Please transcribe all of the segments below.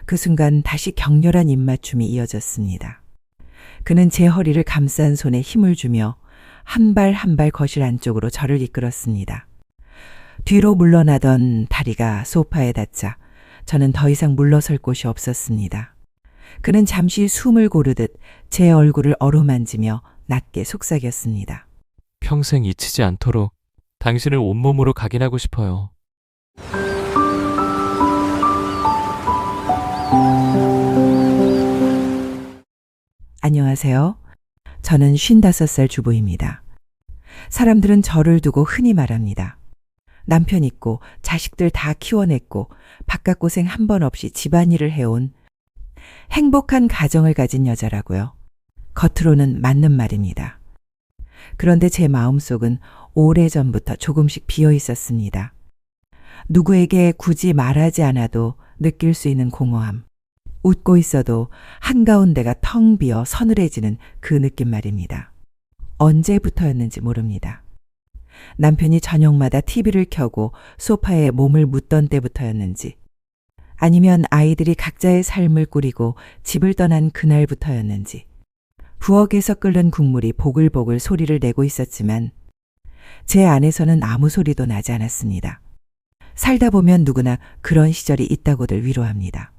그 순간 다시 격렬한 입맞춤이 이어졌습니다. 그는 제 허리를 감싼 손에 힘을 주며 한 발 한 발 거실 안쪽으로 저를 이끌었습니다. 뒤로 물러나던 다리가 소파에 닿자 저는 더 이상 물러설 곳이 없었습니다. 그는 잠시 숨을 고르듯 제 얼굴을 어루만지며 낮게 속삭였습니다. 평생 잊히지 않도록 당신을 온몸으로 각인하고 싶어요. 안녕하세요. 저는 55살 주부입니다. 사람들은 저를 두고 흔히 말합니다. 남편 있고 자식들 다 키워냈고 바깥 고생 한 번 없이 집안일을 해온 행복한 가정을 가진 여자라고요. 겉으로는 맞는 말입니다. 그런데 제 마음속은 오래전부터 조금씩 비어 있었습니다. 누구에게 굳이 말하지 않아도 느낄 수 있는 공허함. 웃고 있어도 한가운데가 텅 비어 서늘해지는 그 느낌 말입니다. 언제부터였는지 모릅니다. 남편이 저녁마다 TV를 켜고 소파에 몸을 묻던 때부터였는지, 아니면 아이들이 각자의 삶을 꾸리고 집을 떠난 그날부터였는지, 부엌에서 끓는 국물이 보글보글 소리를 내고 있었지만 제 안에서는 아무 소리도 나지 않았습니다. 살다 보면 누구나 그런 시절이 있다고들 위로합니다.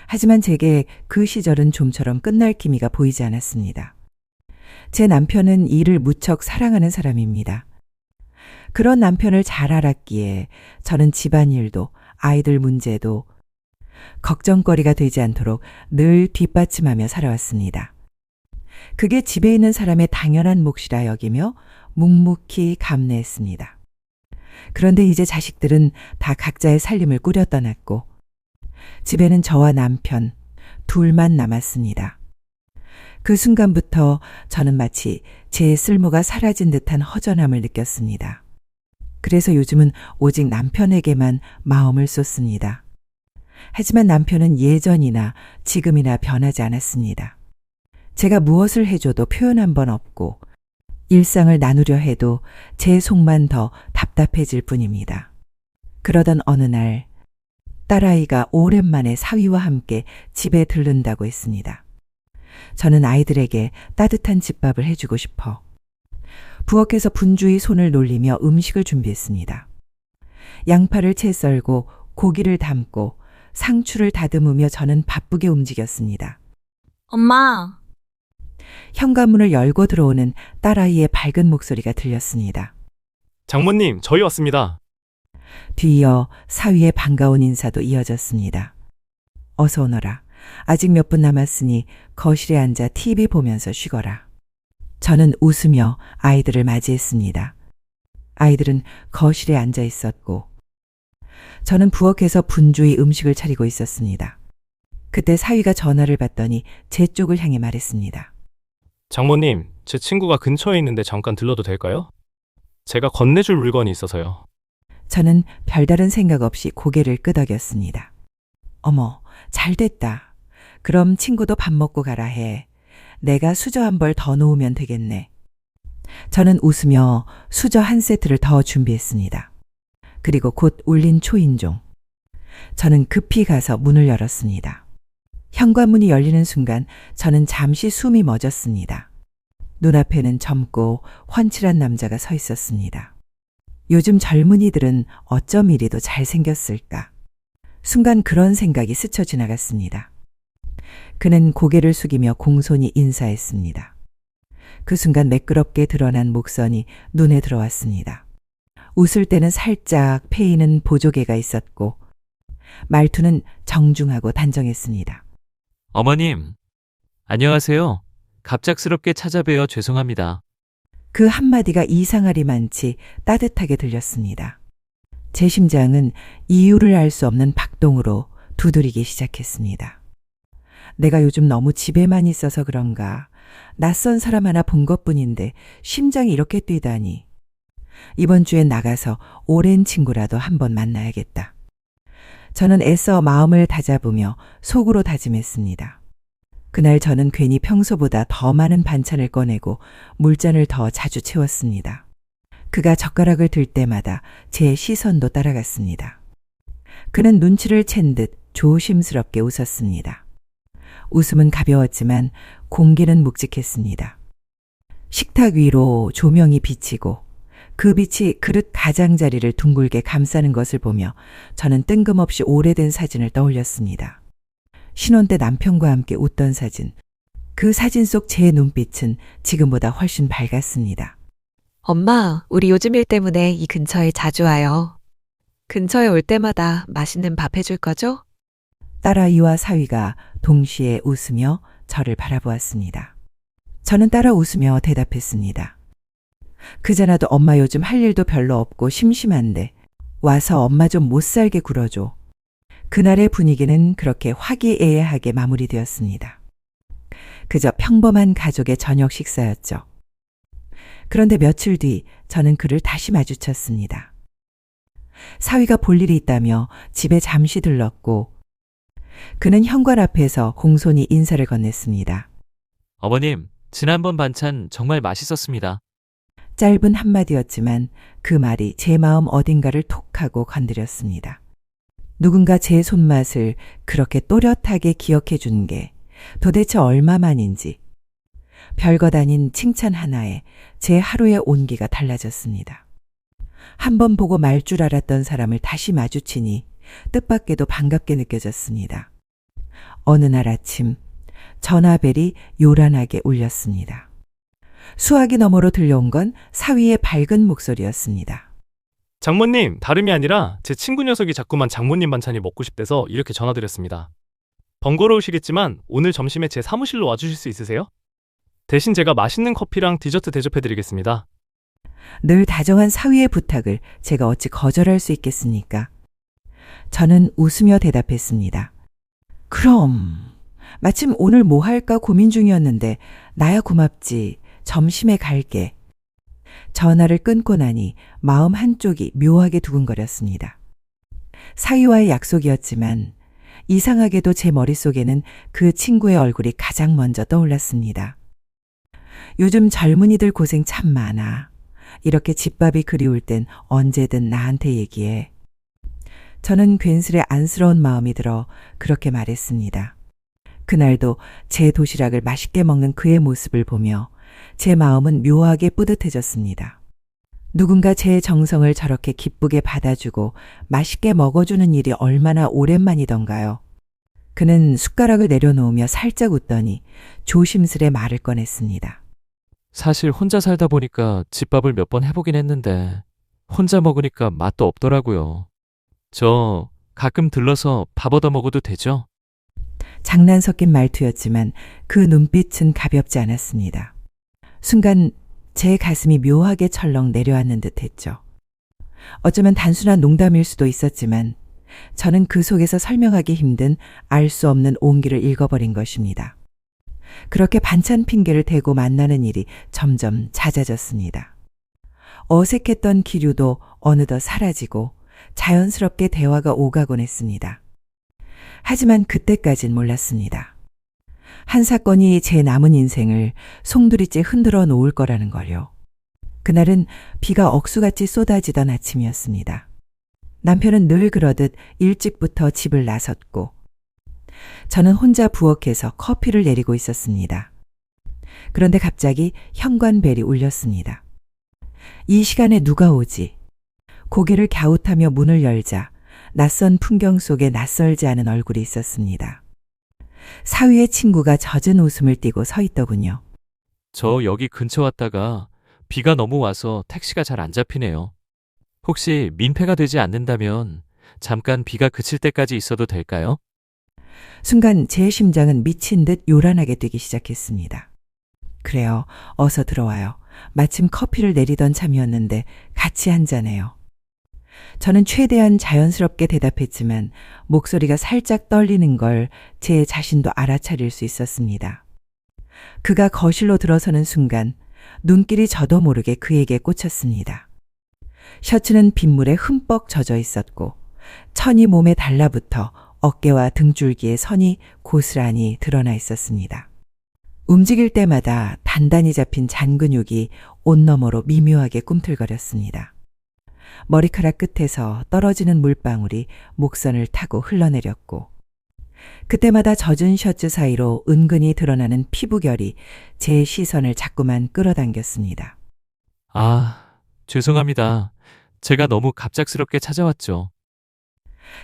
하지만 제게 그 시절은 좀처럼 끝날 기미가 보이지 않았습니다. 제 남편은 일을 무척 사랑하는 사람입니다. 그런 남편을 잘 알았기에 저는 집안일도 아이들 문제도 걱정거리가 되지 않도록 늘 뒷받침하며 살아왔습니다. 그게 집에 있는 사람의 당연한 몫이라 여기며 묵묵히 감내했습니다. 그런데 이제 자식들은 다 각자의 살림을 꾸려 떠났고 집에는 저와 남편 둘만 남았습니다. 그 순간부터 저는 마치 제 쓸모가 사라진 듯한 허전함을 느꼈습니다. 그래서 요즘은 오직 남편에게만 마음을 쏟습니다. 하지만 남편은 예전이나 지금이나 변하지 않았습니다. 제가 무엇을 해줘도 표현 한 번 없고 일상을 나누려 해도 제 속만 더 답답해질 뿐입니다. 그러던 어느 날 딸아이가 오랜만에 사위와 함께 집에 들른다고 했습니다. 저는 아이들에게 따뜻한 집밥을 해주고 싶어 부엌에서 분주히 손을 놀리며 음식을 준비했습니다. 양파를 채 썰고 고기를 담고 상추를 다듬으며 저는 바쁘게 움직였습니다. 엄마, 현관문을 열고 들어오는 딸아이의 밝은 목소리가 들렸습니다. 장모님, 저희 왔습니다. 뒤이어 사위의 반가운 인사도 이어졌습니다. 어서 오너라. 아직 몇 분 남았으니 거실에 앉아 TV 보면서 쉬거라. 저는 웃으며 아이들을 맞이했습니다. 아이들은 거실에 앉아 있었고 저는 부엌에서 분주히 음식을 차리고 있었습니다. 그때 사위가 전화를 받더니 제 쪽을 향해 말했습니다. 장모님, 제 친구가 근처에 있는데 잠깐 들러도 될까요? 제가 건네줄 물건이 있어서요. 저는 별다른 생각 없이 고개를 끄덕였습니다. 어머, 잘됐다. 그럼 친구도 밥 먹고 가라 해. 내가 수저 한 벌 더 놓으면 되겠네. 저는 웃으며 수저 한 세트를 더 준비했습니다. 그리고 곧 울린 초인종. 저는 급히 가서 문을 열었습니다. 현관문이 열리는 순간 저는 잠시 숨이 멎었습니다. 눈앞에는 젊고 훤칠한 남자가 서 있었습니다. 요즘 젊은이들은 어쩜 이리도 잘생겼을까. 순간 그런 생각이 스쳐 지나갔습니다. 그는 고개를 숙이며 공손히 인사했습니다. 그 순간 매끄럽게 드러난 목선이 눈에 들어왔습니다. 웃을 때는 살짝 패이는 보조개가 있었고 말투는 정중하고 단정했습니다. 어머님, 안녕하세요. 갑작스럽게 찾아뵈어 죄송합니다. 그 한마디가 이상하리만치 따뜻하게 들렸습니다. 제 심장은 이유를 알 수 없는 박동으로 두드리기 시작했습니다. 내가 요즘 너무 집에만 있어서 그런가. 낯선 사람 하나 본 것뿐인데 심장이 이렇게 뛰다니. 이번 주엔 나가서 오랜 친구라도 한번 만나야겠다. 저는 애써 마음을 다잡으며 속으로 다짐했습니다. 그날 저는 괜히 평소보다 더 많은 반찬을 꺼내고 물잔을 더 자주 채웠습니다. 그가 젓가락을 들 때마다 제 시선도 따라갔습니다. 그는 눈치를 챈 듯 조심스럽게 웃었습니다. 웃음은 가벼웠지만 공기는 묵직했습니다. 식탁 위로 조명이 비치고 그 빛이 그릇 가장자리를 둥글게 감싸는 것을 보며 저는 뜬금없이 오래된 사진을 떠올렸습니다. 신혼 때 남편과 함께 웃던 사진. 그 사진 속 제 눈빛은 지금보다 훨씬 밝았습니다. 엄마, 우리 요즘 일 때문에 이 근처에 자주 와요. 근처에 올 때마다 맛있는 밥 해줄 거죠? 딸아이와 사위가 동시에 웃으며 저를 바라보았습니다. 저는 따라 웃으며 대답했습니다. 그자나도 엄마 요즘 할 일도 별로 없고 심심한데 와서 엄마 좀 못 살게 굴어줘. 그날의 분위기는 그렇게 화기애애하게 마무리되었습니다. 그저 평범한 가족의 저녁 식사였죠. 그런데 며칠 뒤 저는 그를 다시 마주쳤습니다. 사위가 볼 일이 있다며 집에 잠시 들렀고 그는 현관 앞에서 공손히 인사를 건넸습니다. 어머님, 지난번 반찬 정말 맛있었습니다. 짧은 한마디였지만 그 말이 제 마음 어딘가를 톡 하고 건드렸습니다. 누군가 제 손맛을 그렇게 또렷하게 기억해 준 게 도대체 얼마만인지 별것 아닌 칭찬 하나에 제 하루의 온기가 달라졌습니다. 한 번 보고 말 줄 알았던 사람을 다시 마주치니 뜻밖에도 반갑게 느껴졌습니다. 어느 날 아침 전화벨이 요란하게 울렸습니다. 수화기 너머로 들려온 건 사위의 밝은 목소리였습니다. 장모님, 다름이 아니라 제 친구 녀석이 자꾸만 장모님 반찬이 먹고 싶대서 이렇게 전화드렸습니다. 번거로우시겠지만 오늘 점심에 제 사무실로 와주실 수 있으세요? 대신 제가 맛있는 커피랑 디저트 대접해드리겠습니다. 늘 다정한 사위의 부탁을 제가 어찌 거절할 수 있겠습니까? 저는 웃으며 대답했습니다. 그럼 마침 오늘 뭐 할까 고민 중이었는데 나야 고맙지. 점심에 갈게. 전화를 끊고 나니 마음 한쪽이 묘하게 두근거렸습니다. 사위와의 약속이었지만 이상하게도 제 머릿속에는 그 친구의 얼굴이 가장 먼저 떠올랐습니다. 요즘 젊은이들 고생 참 많아. 이렇게 집밥이 그리울 땐 언제든 나한테 얘기해. 저는 괜스레 안쓰러운 마음이 들어 그렇게 말했습니다. 그날도 제 도시락을 맛있게 먹는 그의 모습을 보며 제 마음은 묘하게 뿌듯해졌습니다. 누군가 제 정성을 저렇게 기쁘게 받아주고 맛있게 먹어주는 일이 얼마나 오랜만이던가요. 그는 숟가락을 내려놓으며 살짝 웃더니 조심스레 말을 꺼냈습니다. 사실 혼자 살다 보니까 집밥을 몇 번 해보긴 했는데 혼자 먹으니까 맛도 없더라고요. 저 가끔 들러서 밥 얻어 먹어도 되죠? 장난 섞인 말투였지만 그 눈빛은 가볍지 않았습니다. 순간 제 가슴이 묘하게 철렁 내려앉는 듯 했죠. 어쩌면 단순한 농담일 수도 있었지만 저는 그 속에서 설명하기 힘든 알 수 없는 온기를 읽어버린 것입니다. 그렇게 반찬 핑계를 대고 만나는 일이 점점 잦아졌습니다. 어색했던 기류도 어느덧 사라지고 자연스럽게 대화가 오가곤 했습니다. 하지만 그때까진 몰랐습니다. 한 사건이 제 남은 인생을 송두리째 흔들어 놓을 거라는 걸요. 그날은 비가 억수같이 쏟아지던 아침이었습니다. 남편은 늘 그러듯 일찍부터 집을 나섰고 저는 혼자 부엌에서 커피를 내리고 있었습니다. 그런데 갑자기 현관벨이 울렸습니다. 이 시간에 누가 오지? 고개를 갸웃하며 문을 열자 낯선 풍경 속에 낯설지 않은 얼굴이 있었습니다. 사위의 친구가 젖은 웃음을 띠고 서 있더군요. 저 여기 근처 왔다가 비가 너무 와서 택시가 잘 안 잡히네요. 혹시 민폐가 되지 않는다면 잠깐 비가 그칠 때까지 있어도 될까요? 순간 제 심장은 미친 듯 요란하게 뛰기 시작했습니다. 그래요. 어서 들어와요. 마침 커피를 내리던 참이었는데 같이 한잔해요. 저는 최대한 자연스럽게 대답했지만 목소리가 살짝 떨리는 걸 제 자신도 알아차릴 수 있었습니다. 그가 거실로 들어서는 순간 눈길이 저도 모르게 그에게 꽂혔습니다. 셔츠는 빗물에 흠뻑 젖어 있었고 천이 몸에 달라붙어 어깨와 등줄기에 선이 고스란히 드러나 있었습니다. 움직일 때마다 단단히 잡힌 잔근육이 옷너머로 미묘하게 꿈틀거렸습니다. 머리카락 끝에서 떨어지는 물방울이 목선을 타고 흘러내렸고 그때마다 젖은 셔츠 사이로 은근히 드러나는 피부결이 제 시선을 자꾸만 끌어당겼습니다. 아, 죄송합니다. 제가 너무 갑작스럽게 찾아왔죠.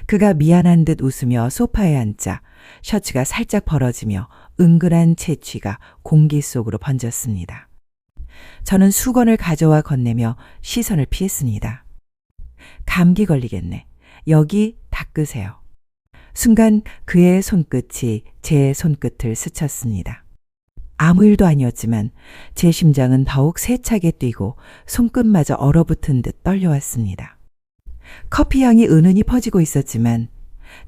그가 미안한 듯 웃으며 소파에 앉자 셔츠가 살짝 벌어지며 은근한 채취가 공기 속으로 번졌습니다. 저는 수건을 가져와 건네며 시선을 피했습니다. 감기 걸리겠네. 여기 닦으세요. 순간 그의 손끝이 제 손끝을 스쳤습니다. 아무 일도 아니었지만 제 심장은 더욱 세차게 뛰고 손끝마저 얼어붙은 듯 떨려왔습니다. 커피 향이 은은히 퍼지고 있었지만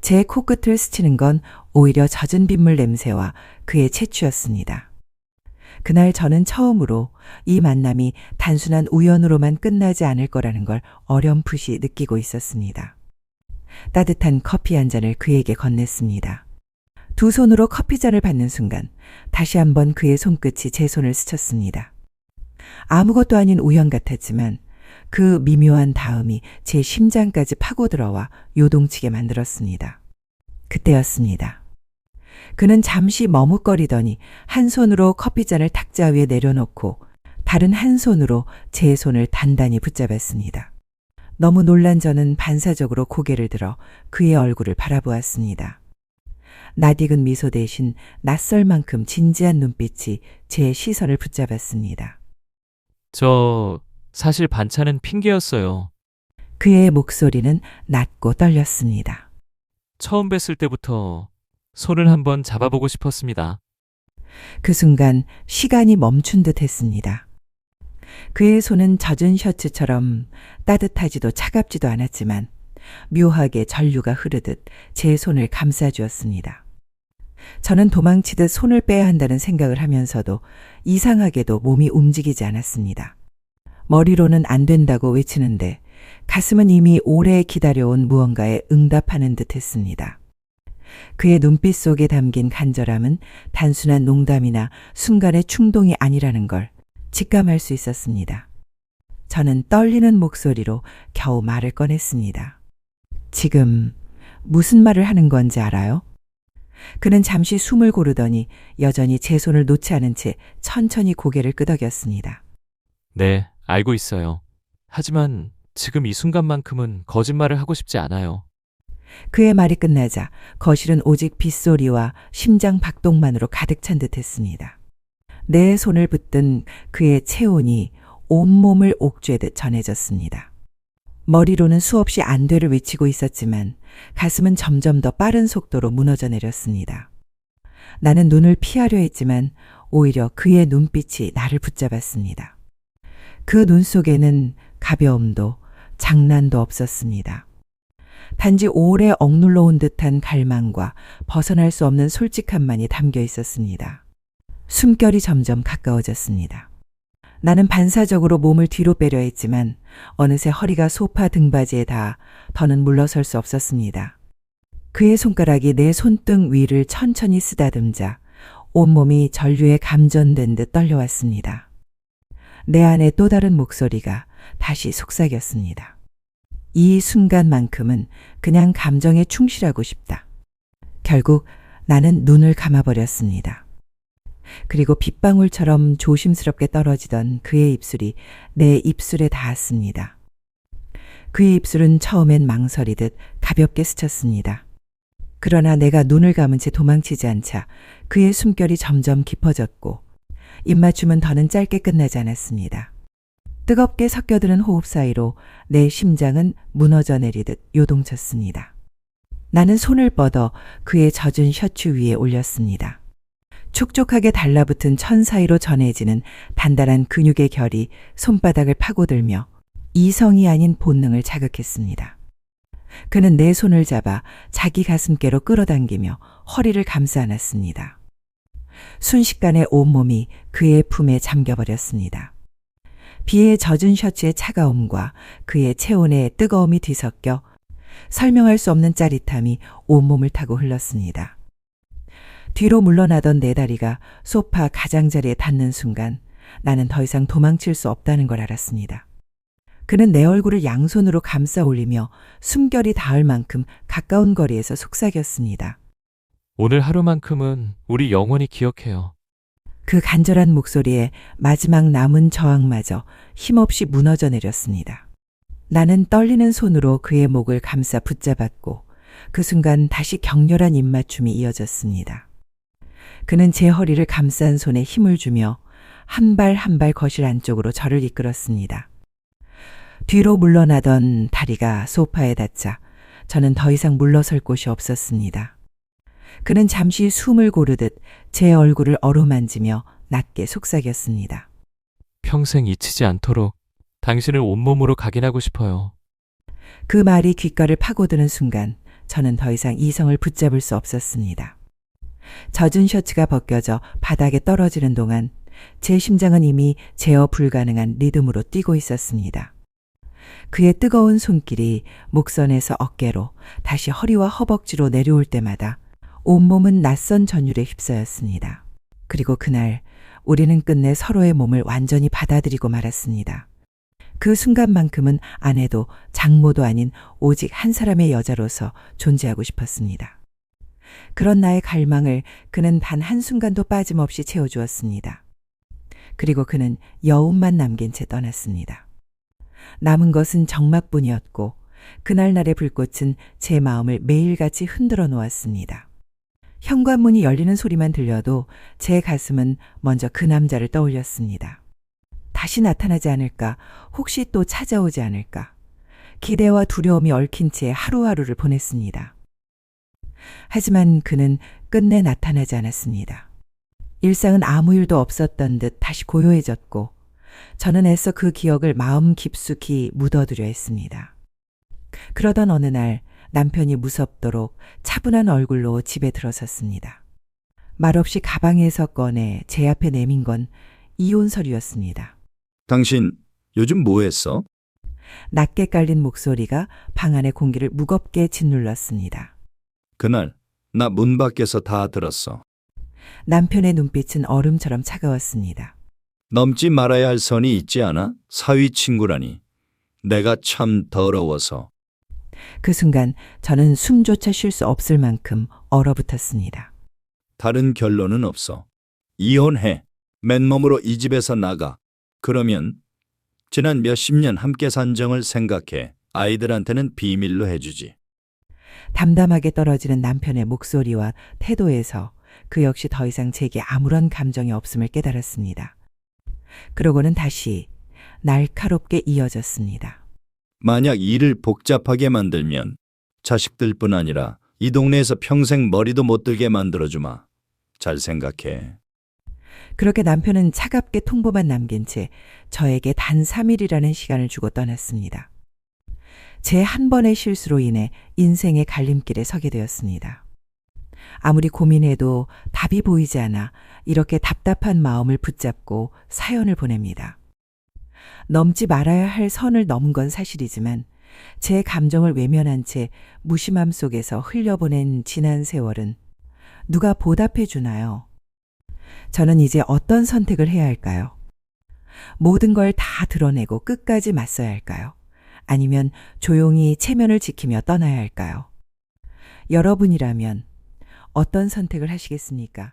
제 코끝을 스치는 건 오히려 젖은 빗물 냄새와 그의 채취였습니다. 그날 저는 처음으로 이 만남이 단순한 우연으로만 끝나지 않을 거라는 걸 어렴풋이 느끼고 있었습니다. 따뜻한 커피 한 잔을 그에게 건넸습니다. 두 손으로 커피잔을 받는 순간 다시 한번 그의 손끝이 제 손을 스쳤습니다. 아무것도 아닌 우연 같았지만 그 미묘한 다음이 제 심장까지 파고들어와 요동치게 만들었습니다. 그때였습니다. 그는 잠시 머뭇거리더니 한 손으로 커피잔을 탁자 위에 내려놓고 다른 한 손으로 제 손을 단단히 붙잡았습니다. 너무 놀란 저는 반사적으로 고개를 들어 그의 얼굴을 바라보았습니다. 낯익은 미소 대신 낯설 만큼 진지한 눈빛이 제 시선을 붙잡았습니다. 저 사실 반찬은 핑계였어요. 그의 목소리는 낮고 떨렸습니다. 처음 뵀을 때부터 손을 한번 잡아보고 싶었습니다. 그 순간 시간이 멈춘 듯 했습니다. 그의 손은 젖은 셔츠처럼 따뜻하지도 차갑지도 않았지만 묘하게 전류가 흐르듯 제 손을 감싸주었습니다. 저는 도망치듯 손을 빼야 한다는 생각을 하면서도 이상하게도 몸이 움직이지 않았습니다. 머리로는 안 된다고 외치는데 가슴은 이미 오래 기다려온 무언가에 응답하는 듯 했습니다. 그의 눈빛 속에 담긴 간절함은 단순한 농담이나 순간의 충동이 아니라는 걸 직감할 수 있었습니다. 저는 떨리는 목소리로 겨우 말을 꺼냈습니다. 지금 무슨 말을 하는 건지 알아요? 그는 잠시 숨을 고르더니 여전히 제 손을 놓지 않은 채 천천히 고개를 끄덕였습니다. 네, 알고 있어요. 하지만 지금 이 순간만큼은 거짓말을 하고 싶지 않아요. 그의 말이 끝나자 거실은 오직 빗소리와 심장 박동만으로 가득 찬 듯했습니다. 내 손을 붙든 그의 체온이 온몸을 옥죄듯 전해졌습니다. 머리로는 수없이 안돼를 외치고 있었지만 가슴은 점점 더 빠른 속도로 무너져 내렸습니다. 나는 눈을 피하려 했지만 오히려 그의 눈빛이 나를 붙잡았습니다. 그 눈 속에는 가벼움도 장난도 없었습니다. 단지 오래 억눌러 온 듯한 갈망과 벗어날 수 없는 솔직함만이 담겨 있었습니다. 숨결이 점점 가까워졌습니다. 나는 반사적으로 몸을 뒤로 빼려 했지만 어느새 허리가 소파 등받이에 닿아 더는 물러설 수 없었습니다. 그의 손가락이 내 손등 위를 천천히 쓰다듬자 온몸이 전류에 감전된 듯 떨려왔습니다. 내 안에 또 다른 목소리가 다시 속삭였습니다. 이 순간만큼은 그냥 감정에 충실하고 싶다. 결국 나는 눈을 감아버렸습니다. 그리고 빗방울처럼 조심스럽게 떨어지던 그의 입술이 내 입술에 닿았습니다. 그의 입술은 처음엔 망설이듯 가볍게 스쳤습니다. 그러나 내가 눈을 감은 채 도망치지 않자 그의 숨결이 점점 깊어졌고 입맞춤은 더는 짧게 끝나지 않았습니다. 뜨겁게 섞여드는 호흡 사이로 내 심장은 무너져 내리듯 요동쳤습니다. 나는 손을 뻗어 그의 젖은 셔츠 위에 올렸습니다. 촉촉하게 달라붙은 천 사이로 전해지는 단단한 근육의 결이 손바닥을 파고들며 이성이 아닌 본능을 자극했습니다. 그는 내 손을 잡아 자기 가슴께로 끌어당기며 허리를 감싸 안았습니다. 순식간에 온몸이 그의 품에 잠겨버렸습니다. 비에 젖은 셔츠의 차가움과 그의 체온의 뜨거움이 뒤섞여 설명할 수 없는 짜릿함이 온몸을 타고 흘렀습니다. 뒤로 물러나던 내 다리가 소파 가장자리에 닿는 순간 나는 더 이상 도망칠 수 없다는 걸 알았습니다. 그는 내 얼굴을 양손으로 감싸 올리며 숨결이 닿을 만큼 가까운 거리에서 속삭였습니다. 오늘 하루만큼은 우리 영원히 기억해요. 그 간절한 목소리에 마지막 남은 저항마저 힘없이 무너져 내렸습니다. 나는 떨리는 손으로 그의 목을 감싸 붙잡았고 그 순간 다시 격렬한 입맞춤이 이어졌습니다. 그는 제 허리를 감싼 손에 힘을 주며 한 발 한 발 거실 안쪽으로 저를 이끌었습니다. 뒤로 물러나던 다리가 소파에 닿자 저는 더 이상 물러설 곳이 없었습니다. 그는 잠시 숨을 고르듯 제 얼굴을 어루만지며 낮게 속삭였습니다. 평생 잊히지 않도록 당신을 온몸으로 각인하고 싶어요. 그 말이 귓가를 파고드는 순간 저는 더 이상 이성을 붙잡을 수 없었습니다. 젖은 셔츠가 벗겨져 바닥에 떨어지는 동안 제 심장은 이미 제어 불가능한 리듬으로 뛰고 있었습니다. 그의 뜨거운 손길이 목선에서 어깨로 다시 허리와 허벅지로 내려올 때마다 온몸은 낯선 전율에 휩싸였습니다. 그리고 그날 우리는 끝내 서로의 몸을 완전히 받아들이고 말았습니다. 그 순간만큼은 아내도 장모도 아닌 오직 한 사람의 여자로서 존재하고 싶었습니다. 그런 나의 갈망을 그는 단 한순간도 빠짐없이 채워주었습니다. 그리고 그는 여운만 남긴 채 떠났습니다. 남은 것은 정막뿐이었고 그날날의 불꽃은 제 마음을 매일같이 흔들어 놓았습니다. 현관문이 열리는 소리만 들려도 제 가슴은 먼저 그 남자를 떠올렸습니다. 다시 나타나지 않을까, 혹시 또 찾아오지 않을까. 기대와 두려움이 얽힌 채 하루하루를 보냈습니다. 하지만 그는 끝내 나타나지 않았습니다. 일상은 아무 일도 없었던 듯 다시 고요해졌고 저는 애써 그 기억을 마음 깊숙이 묻어두려 했습니다. 그러던 어느 날 남편이 무섭도록 차분한 얼굴로 집에 들어섰습니다. 말없이 가방에서 꺼내 제 앞에 내민 건 이혼 서류였습니다. 당신 요즘 뭐 했어? 낮게 깔린 목소리가 방 안의 공기를 무겁게 짓눌렀습니다. 그날 나 문 밖에서 다 들었어. 남편의 눈빛은 얼음처럼 차가웠습니다. 넘지 말아야 할 선이 있지 않아? 사위 친구라니. 내가 참 더러워서. 그 순간 저는 숨조차 쉴 수 없을 만큼 얼어붙었습니다. 다른 결론은 없어. 이혼해. 맨몸으로 이 집에서 나가. 그러면 지난 몇십 년 함께 산 정을 생각해. 아이들한테는 비밀로 해주지. 담담하게 떨어지는 남편의 목소리와 태도에서 그 역시 더 이상 제게 아무런 감정이 없음을 깨달았습니다. 그러고는 다시 날카롭게 이어졌습니다. 만약 일을 복잡하게 만들면 자식들뿐 아니라 이 동네에서 평생 머리도 못 들게 만들어주마. 잘 생각해. 그렇게 남편은 차갑게 통보만 남긴 채 저에게 단 3일이라는 시간을 주고 떠났습니다. 제 한 번의 실수로 인해 인생의 갈림길에 서게 되었습니다. 아무리 고민해도 답이 보이지 않아 이렇게 답답한 마음을 붙잡고 사연을 보냅니다. 넘지 말아야 할 선을 넘은 건 사실이지만 제 감정을 외면한 채 무심함 속에서 흘려보낸 지난 세월은 누가 보답해 주나요? 저는 이제 어떤 선택을 해야 할까요? 모든 걸 다 드러내고 끝까지 맞서야 할까요? 아니면 조용히 체면을 지키며 떠나야 할까요? 여러분이라면 어떤 선택을 하시겠습니까?